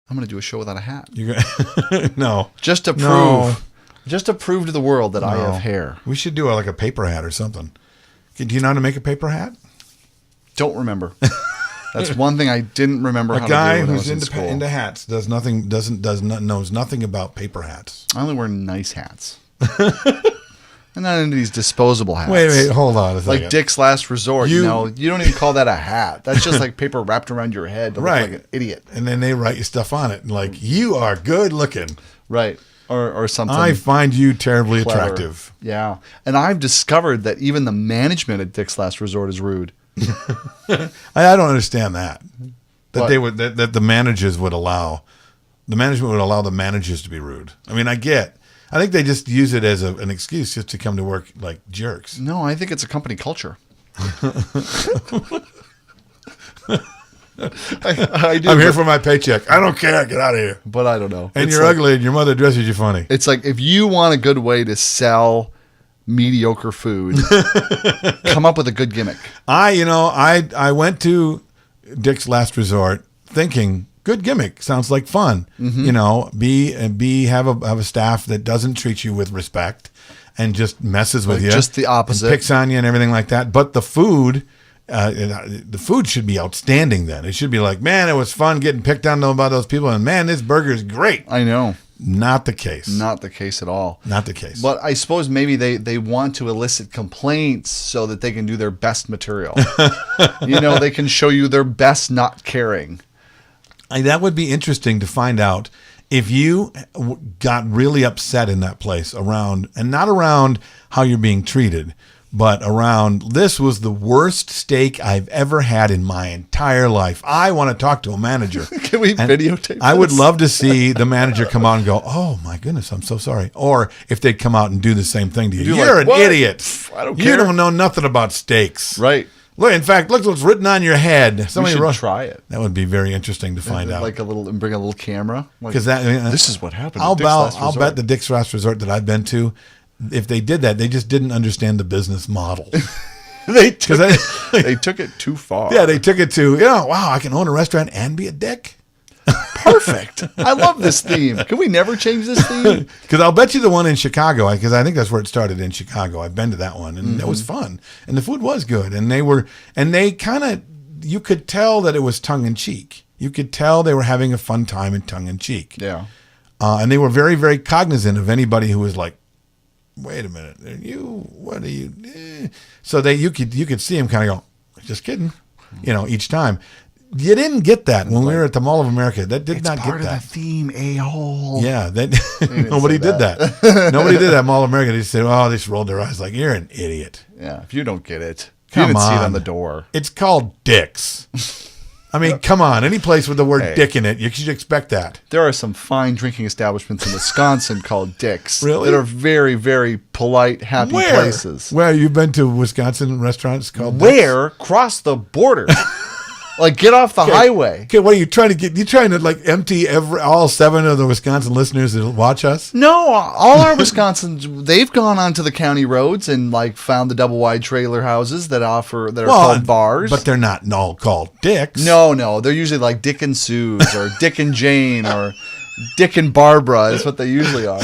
I'm going to do a show without a hat. You're gonna no. Just to prove, No. just to prove to the world that I No. have hair. We should do like a paper hat or something. Do you know how to make a paper hat? Don't remember. That's one thing I didn't remember how A to do guy when I who's was in school. into hats knows nothing about paper hats. I only wear nice hats. I'm not into these disposable hats. Wait, hold on a second. Like Dick's Last Resort. You don't even call that a hat. That's just like paper wrapped around your head to Right. look like an idiot. And then they write you stuff on it. Like, you are good looking. Right. Or something. I find you terribly clever. attractive. Yeah. And I've discovered that even the management at Dick's Last Resort is rude. I don't understand that. That What? they would that the managers would allow the management would allow the managers to be rude. I mean, I think they just use it as an excuse just to come to work like jerks. No, I think it's a company culture. I do, I'm here for my paycheck. I don't care. Get out of here. but I don't know. And It's you're like- ugly and your mother dresses you funny. It's like if you want a good way to sell mediocre food, come up with a good gimmick. I went to Dick's Last Resort thinking, good gimmick, sounds like fun. Mm-hmm. You know, have a staff that doesn't treat you with respect and just messes with Like you, just the opposite. and picks on you and everything like that. But the food should be outstanding. Then it should be like, man, it was fun getting picked on by those people, and man, this burger is great. I know. Not the case. Not the case at all. Not the case. But I suppose maybe they want to elicit complaints so that they can do their best material. They can show you their best not caring. That would be interesting to find out if you got really upset in that place not around how you're being treated, but around, this was the worst steak I've ever had in my entire life. I want to talk to a manager. Can we videotape I would this? love to see the manager come out and go, oh my goodness, I'm so sorry. Or if they'd come out and do the same thing to you. You're You're like, an "What? idiot. I don't You care." don't know nothing about steaks. Right. Look, in fact, look what's written on your head. We should try it. That would be very interesting to find out. And bring a little camera. Like, Because this is what happened. I'll at Dick's Last bet Resort. the Dick's Last Resort that I've been to, if they did that, they just didn't understand the business model. they took it too far. Yeah, they took it to, wow, I can own a restaurant and be a dick. Perfect. I love this theme. Can we never change this theme? Because I'll bet you the one in Chicago, because I think that's where it started, in Chicago. I've been to that one, and it was fun, and the food was good, and they kind of, you could tell that it was tongue in cheek. You could tell they were having a fun time in tongue in cheek. Yeah. And they were very, very cognizant of anybody who was like, wait a minute, what are you? So you could see him kind of go, just kidding, each time. You didn't get that when we were at the Mall of America. That did not get that. It's part of the theme, a-hole. Yeah, nobody did that. Nobody did that. Mall of America. They said, "Oh," they just rolled their eyes like, "You're an idiot." Yeah, if you don't get it, Come you didn't see it on. on the door. It's called Dick's. I mean, come on. Any place with the word Hey. "dick" in it, you should expect that. There are some fine drinking establishments in Wisconsin called Dick's. Really? That are very, very polite, happy places. Where you've been to Wisconsin restaurants called Dick's? Where? Cross the border. Like, get off the highway. Okay, what are you trying to get? You trying to like empty all 7 of the Wisconsin listeners that watch us? No, all our Wisconsins, they've gone onto the county roads and like found the double wide trailer houses that are called bars. But they're not all called Dick's. No, they're usually like Dick and Sue's or Dick and Jane or Dick and Barbara is what they usually are.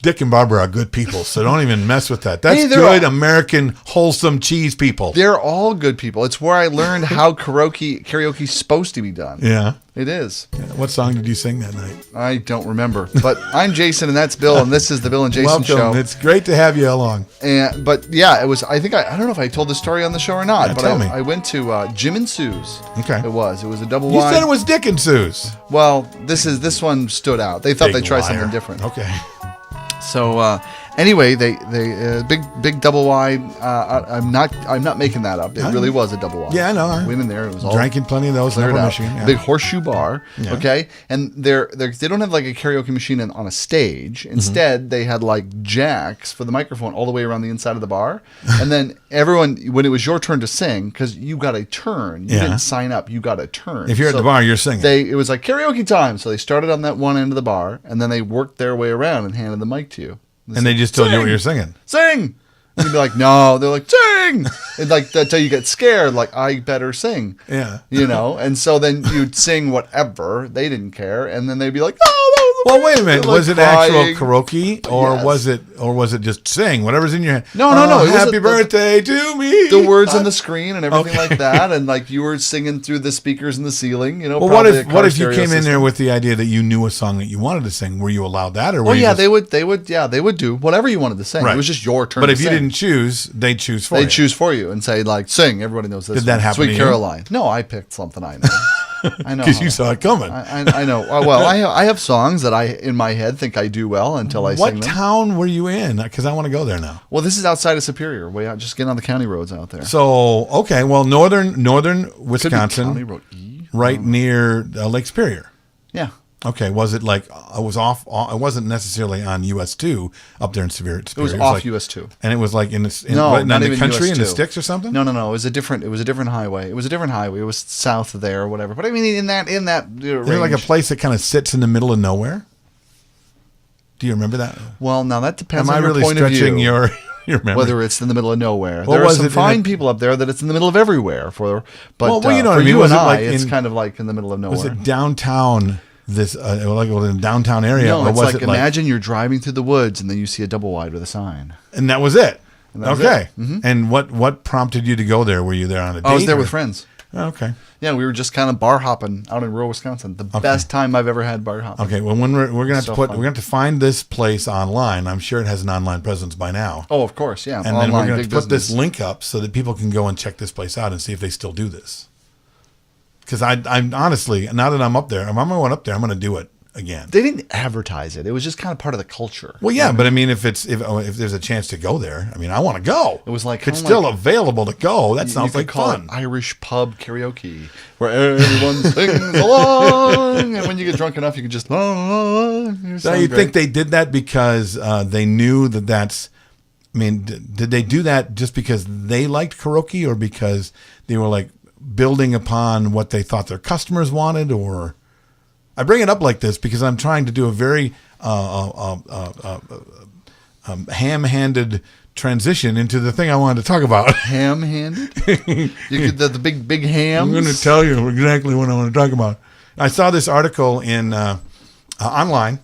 Dick and Barbara are good people, so don't even mess with that. That's Hey, they're good all- American wholesome cheese people. They're all good people. It's where I learned how karaoke's supposed to be done. Yeah. It is. What song did you sing that night? I don't remember. But I'm Jason and that's Bill and this is the Bill and Jason Welcome. Show. It's great to have you along. But yeah, it was, I don't know if I told the story on the show or not, Yeah, but tell me. I went to Jim and Sue's. Okay. It was a double You wide. said it was Dick and Sue's. Well, this one stood out. They thought Big they'd try liar. something different. Okay. So anyway, they big double wide. I'm not making that up. It really was a double wide. Yeah, I know. I went in there. It was all Drinking plenty of those in cleared Upper out. Michigan. Yeah. Big horseshoe bar. Yeah. Okay, and they don't have like a karaoke machine on a stage. Instead, they had like jacks for the microphone all the way around the inside of the bar. And then everyone, when it was your turn to sing, because you got a turn, you Yeah. didn't sign up. You got a turn. If you're at the bar, you're singing. It was like karaoke time. So they started on that one end of the bar, and then they worked their way around and handed the mic to you. And they just told you what Sing! you're singing. Sing! You'd be like, no. They're like, sing. And like that's how you get scared. Like, I better sing. Yeah. And so then you'd sing whatever. They didn't care, and then they'd be like, oh, that was Well, wait a minute. like Was it crying. actual karaoke, or Yes. was it just sing whatever's in your head? No. It was Happy birthday to me. the words on the screen and everything Okay. like that, and like you were singing through the speakers in the ceiling. Well, probably what a if you car came in stereo there system. with the idea that you knew a song that you wanted to sing? Were you allowed that, or were Well, you yeah, just, they would do whatever you wanted to sing. Right. It was just your turn. But to if you sing. didn't choose, they'd choose for you. They'd choose for you and say like, sing. Everybody knows this. Did that one. happen Sweet to you? Caroline. No, I picked something I know. I know Because how you to- saw it coming. I know. Well, I have songs that I in my head think I do well until I What sing them. town were you in? Because I want to go there now. Well, this is outside of Superior, way out. Just get on the county roads out there. So, okay, well, northern County Wisconsin, Road E. right near Lake Superior. Yeah. Okay, was it like I was off? I wasn't necessarily on US 2 up there in Superior. It was off US 2. and it was like in the No, what, not in the even country US in the 2. sticks or something. No. It was a different highway. It was a different highway. It was south of there or whatever. But I mean, in that Is there like a range. place that kind of sits in the middle of nowhere? Do you remember that? Well, now that depends Am I on your really point of stretching view. your memory? Whether it's in the middle of nowhere. Well, There are was some it in fine a- people up there that it's in the middle of everywhere. But Well, you know what for I mean. you Was and it I, like it's in- kind of like in the middle of nowhere. Was it downtown? This like in a downtown area, No, or it's was like it like? imagine you're driving through the woods and then you see a double wide with a sign. And that was it. And that was Okay. it. Mhm. And what prompted you to go there? Were you there on a date? I was there or- with friends. Okay. Yeah, we were just kind of bar hopping out in rural Wisconsin. The best time I've ever had bar hopping. Okay. Well, when we're gonna have So to fun. we're gonna have to find this place online. I'm sure it has an online presence by now. Oh, of course, yeah. And then Online, we're gonna big have to put this business. link up so that people can go and check this place out and see if they still do this. Because I'm honestly, now that I'm up there, I'm going up there. I'm going to do it again. They didn't advertise it. It was just kind of part of the culture. Well, yeah, but I mean, if there's a chance to go there, I mean, I want to go. It was like if it's kinda still like- available to go. That You sounds could like call fun. it Irish pub karaoke, where everyone sings along, and when you get drunk enough, you can just. So you think they did that because they knew that that's? I mean, did they do that just because they liked karaoke, or because they were like building upon what they thought their customers wanted? Or I bring it up like this because I'm trying to do a very ham-handed transition into the thing I wanted to talk about. ham-handed? You get the big hams. I'm going to tell you exactly what I want to talk about. I saw this article in online,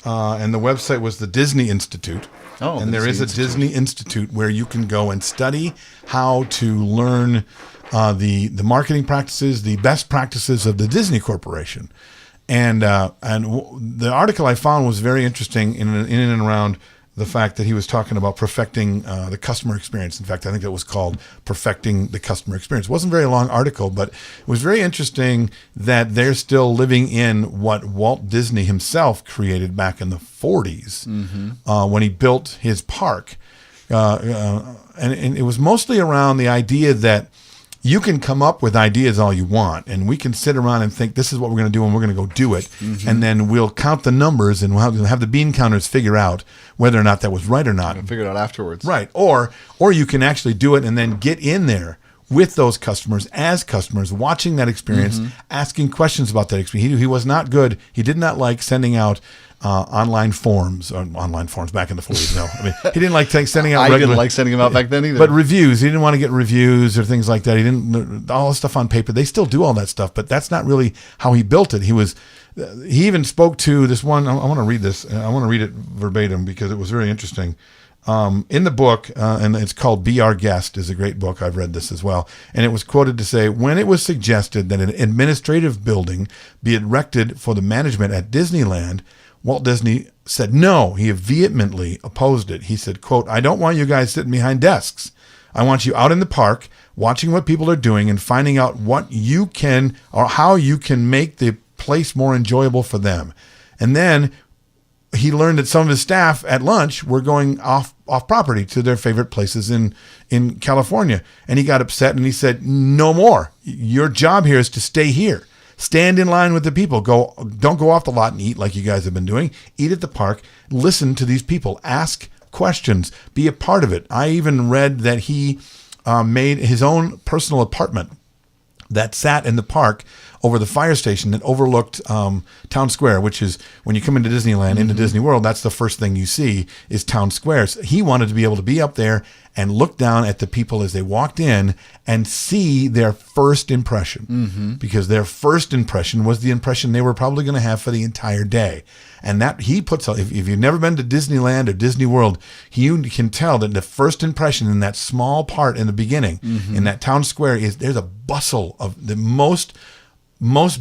and the website was the Disney Institute. Oh, and the there is a Disney Disney Institute where you can go and study how to learn the marketing practices, the best practices of the Disney Corporation. And the article I found was very interesting in and around the fact that he was talking about perfecting the customer experience. In fact, I think that was called Perfecting the Customer Experience. It wasn't a very long article, but it was very interesting that they're still living in what Walt Disney himself created back in the 40s when he built his park. And it was mostly around the idea that you can come up with ideas all you want, and we can sit around and think this is what we're going to do, and we're going to go do it, and then we'll count the numbers and we'll have the bean counters figure out whether or not that was right or not. Figure it out afterwards. Right, or you can actually do it and then get in there with those customers as customers, watching that experience, asking questions about that experience. He was not good. He did not like sending out online forms back in the 40s. No, I mean, he didn't like sending out. I regular, didn't like sending them out back then either. but reviews. He didn't want to get reviews or things like that. He didn't all the stuff on paper. They still do all that stuff, but that's not really how he built it. He even spoke to this one. I want to read this. I want to read it verbatim because it was very interesting. In the book, and it's called Be Our Guest, is a great book. I've read this as well. And it was quoted to say, when it was suggested that an administrative building be erected for the management at Disneyland, Walt Disney said no. He vehemently opposed it. He said, quote, I don't want you guys sitting behind desks. I want you out in the park, watching what people are doing and finding out what you can or how you can make the place more enjoyable for them. And then he learned that some of his staff at lunch were going off property to their favorite places in California. And he got upset and he said, no more. Your job here is to stay here. Stand in line with the people. Don't go off the lot and eat like you guys have been doing. Eat at the park. Listen to these people. Ask questions. Be a part of it. I even read that he made his own personal apartment that sat in the park over the fire station that overlooked Town Square, which is when you come into Disneyland, into Disney World, that's the first thing you see is Town Square. So he wanted to be able to be up there and look down at the people as they walked in and see their first impression, because their first impression was the impression they were probably going to have for the entire day. And that he puts, if you've never been to Disneyland or Disney World, you can tell that the first impression in that small part in the beginning, in that Town Square, is there's a bustle of the most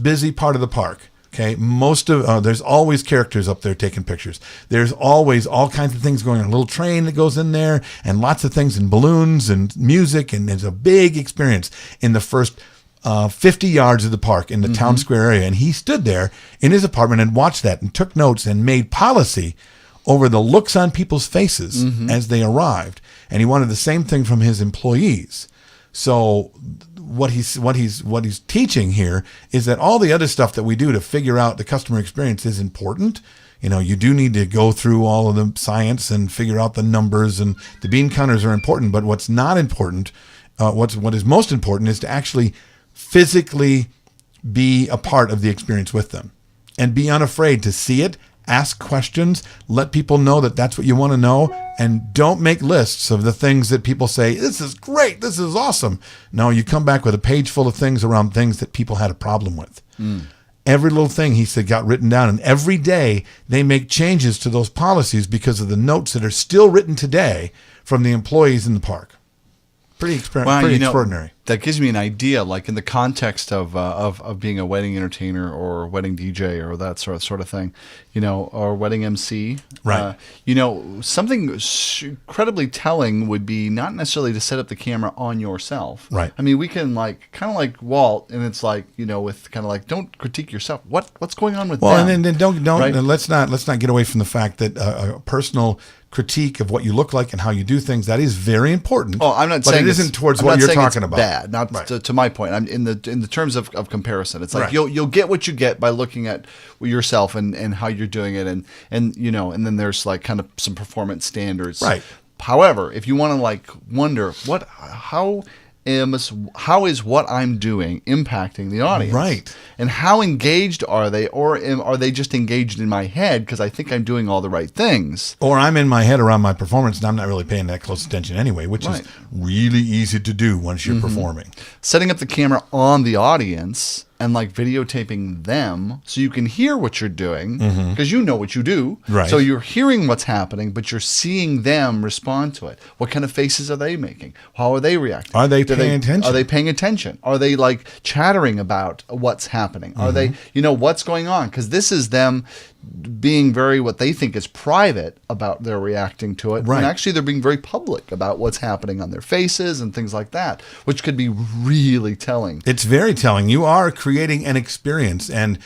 busy part of the park. Okay, there's always characters up there taking pictures. There's always all kinds of things going on. A little train that goes in there, and lots of things, and balloons and music, and there's a big experience in the first 50 yards of the park in the Town Square area. And he stood there in his apartment and watched that and took notes and made policy over the looks on people's faces as they arrived. And he wanted the same thing from his employees. So what he's teaching here is that all the other stuff that we do to figure out the customer experience is important. You know, you do need to go through all of the science and figure out the numbers, and the bean counters are important. But what's not important, what is most important, is to actually physically be a part of the experience with them and be unafraid to see it, ask questions, let people know that that's what you want to know, and don't make lists of the things that people say, this is great, this is awesome. No, you come back with a page full of things around things that people had a problem with. Every little thing, he said, got written down, and every day they make changes to those policies because of the notes that are still written today from the employees in the park. Pretty extraordinary. That gives me an idea, like in the context of being a wedding entertainer or wedding DJ or that sort of thing, you know, or wedding MC. Right. You know, something incredibly telling would be not necessarily to set up the camera on yourself. Right. I mean, we can kind of like Walt, and it's like, you know, with kind of like, don't critique yourself. What's going on with them? Well, and then don't right? let's not get away from the fact that a personal critique of what you look like and how you do things, that is very important. Oh, I'm not saying it isn't towards what you're talking about. Bad, not right. to my point. I'm in the terms of comparison. It's like right. you'll get what you get by looking at yourself and how you're doing it, and you know, and then there's like kind of some performance standards. Right. However, if you want to like wonder how is what I'm doing impacting the audience? Right. And how engaged are they, or are they just engaged in my head because I think I'm doing all the right things? Or I'm in my head around my performance and I'm not really paying that close attention anyway, which is really easy to do once you're performing. Setting up the camera on the audience and like videotaping them so you can hear what you're doing because you know what you do. Right. So you're hearing what's happening, but you're seeing them respond to it. What kind of faces are they making? How are they reacting? Are they paying attention? Are they paying attention? Are they like chattering about what's happening? Are they, you know, what's going on? Because this is them being very what they think is private about their reacting to it. Right. And actually they're being very public about what's happening on their faces and things like that, which could be really telling. It's very telling. You are creating an experience, and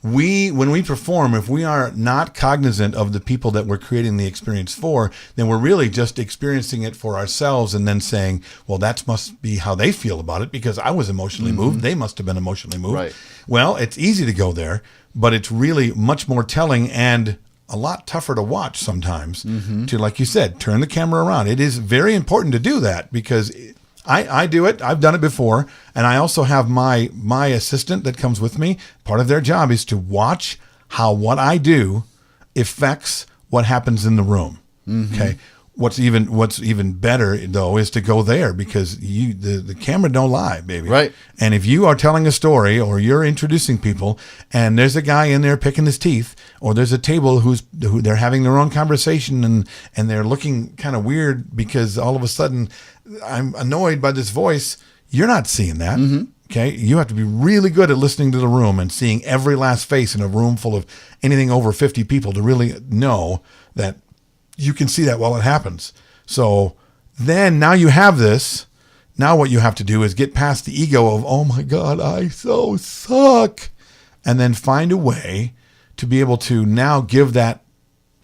when we perform, if we are not cognizant of the people that we're creating the experience for, then we're really just experiencing it for ourselves and then saying, well, that must be how they feel about it because I was emotionally moved. They must have been emotionally moved. Right. Well, it's easy to go there, but it's really much more telling and a lot tougher to watch sometimes to, like you said, turn the camera around. It is very important to do that because I do it. I've done it before. And I also have my assistant that comes with me. Part of their job is to watch how what I do affects what happens in the room. Okay. What's even better though is to go there because the camera don't lie, baby. Right. And if you are telling a story or you're introducing people and there's a guy in there picking his teeth or there's a table who they're having their own conversation and they're looking kind of weird because all of a sudden I'm annoyed by this voice, you're not seeing that. Okay. You have to be really good at listening to the room and seeing every last face in a room full of anything over 50 people to really know that you can see that while it happens. So then now you have this. Now what you have to do is get past the ego of, oh my God, I so suck. And then find a way to be able to now give that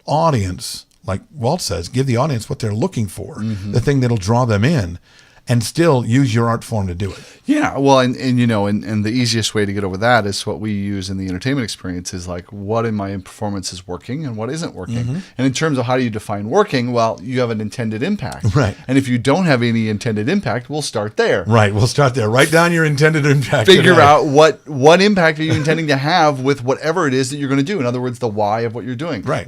audience, like Walt says, give the audience what they're looking for, the thing that'll draw them in. and still use your art form to do it. Yeah, well, and the easiest way to get over that is what we use in the entertainment experience is like, what in my performance is working and what isn't working. And in terms of how do you define working, well, you have an intended impact. Right. And if you don't have any intended impact, we'll start there. Right, we'll start there. Write down your intended impact. Figure out what impact are you intending to have with whatever it is that you're going to do. In other words, the why of what you're doing. Right.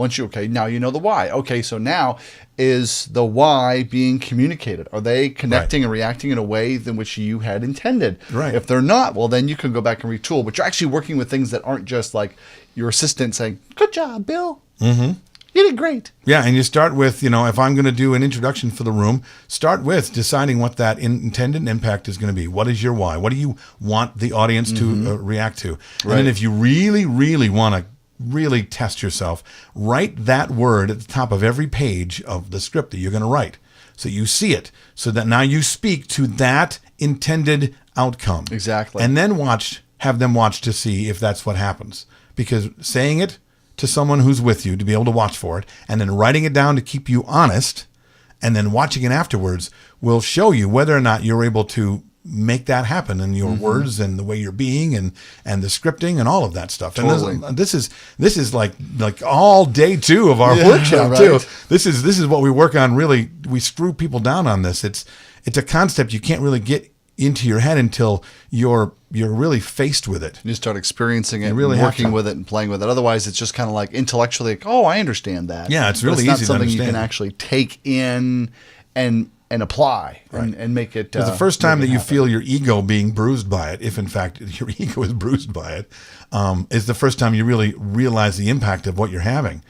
Now you know the why. Okay, so now is the why being communicated? Are they connecting and reacting in a way in which you had intended? Right. If they're not, well, then you can go back and retool. But you're actually working with things that aren't just like your assistant saying, "Good job, Bill. You did great." Yeah, and you start with, if I'm going to do an introduction for the room, start with deciding what that intended impact is going to be. What is your why? What do you want the audience to react to? And then if you really, really want to really test yourself, write that word at the top of every page of the script that you're going to write. So you see it, so that now you speak to that intended outcome. Exactly. And then have them watch to see if that's what happens. Because saying it to someone who's with you to be able to watch for it, and then writing it down to keep you honest, and then watching it afterwards will show you whether or not you're able to make that happen in your words and the way you're being and the scripting and all of that stuff. Totally. And this is like all day 2 of our workshop too. This is what we work on. Really, we screw people down on this. It's a concept you can't really get into your head until you're really faced with it. You start experiencing it, really working with it, and playing with it. Otherwise, it's just kind of like intellectually, like, oh, I understand that. Yeah, it's But really it's not easy to something you understand. can actually take in and apply and make it. The first time that you feel your ego being bruised by it, if in fact your ego is bruised by it, is the first time you really realize the impact of what you're having.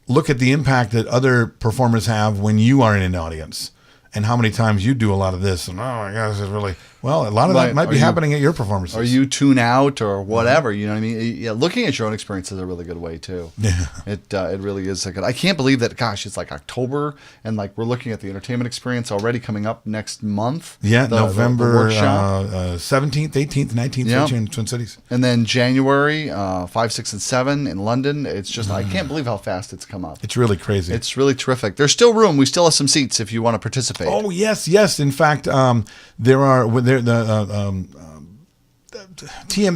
Look at the impact that other performers have when you are in an audience, and how many times you do a lot of this. And oh my gosh, it's really a lot of that might be happening at your performances. Or you tune out or whatever. You know what I mean? Yeah, looking at your own experience is a really good way too. Yeah. It really is a good. I can't believe that. Gosh, it's like October, and like we're looking at the entertainment experience already coming up next month. Yeah, November workshop. 17th, 18th, 19th, Yeah. here in Twin Cities. And then January 5, 6, and 7 in London. It's just I can't believe how fast it's come up. It's really crazy. It's really terrific. There's still room. We still have some seats if you want to participate. Oh yes. In fact, TM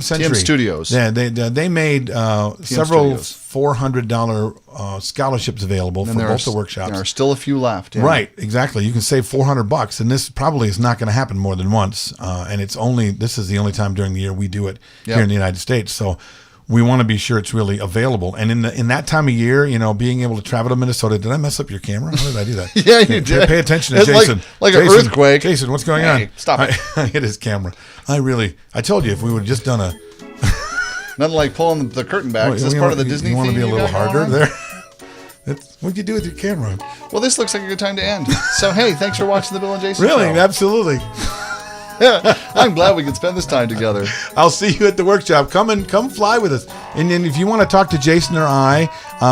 Century TM Studios. Yeah, they made several Studios. $400 scholarships available for both the workshops. There are still a few left. Yeah. Right, exactly. You can save $400, and this probably is not going to happen more than once. And this is the only time during the year we do it here in the United States. So we want to be sure it's really available. And in that time of year, being able to travel to Minnesota. Did I mess up your camera? How did I do that? Yeah, you did. Pay attention to It's Jason. like Jason, an earthquake. Jason, what's going on? Stop it. I hit his camera. I told you if we would have just done a... Nothing like pulling the curtain back. Is this part of the Disney theme? You want to be a little got harder going on? there? What'd you do with your camera? Well, this looks like a good time to end. So, hey, thanks for watching the Bill and Jason Really? show. Absolutely. I'm glad we could spend this time together. I'll see you at the workshop. Come fly with us. And then if you want to talk to Jason or I,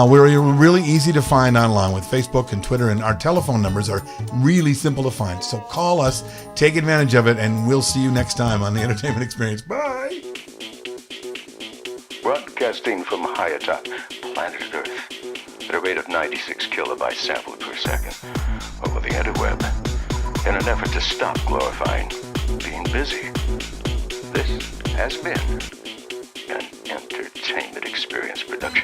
we're really easy to find online with Facebook and Twitter, and our telephone numbers are really simple to find. So call us, take advantage of it, and we'll see you next time on the Entertainment Experience. Bye. Broadcasting from high atop planet Earth at a rate of 96 kilobytes sampled per second over the interweb in an effort to stop glorifying being busy. This has been an Entertainment Experience production.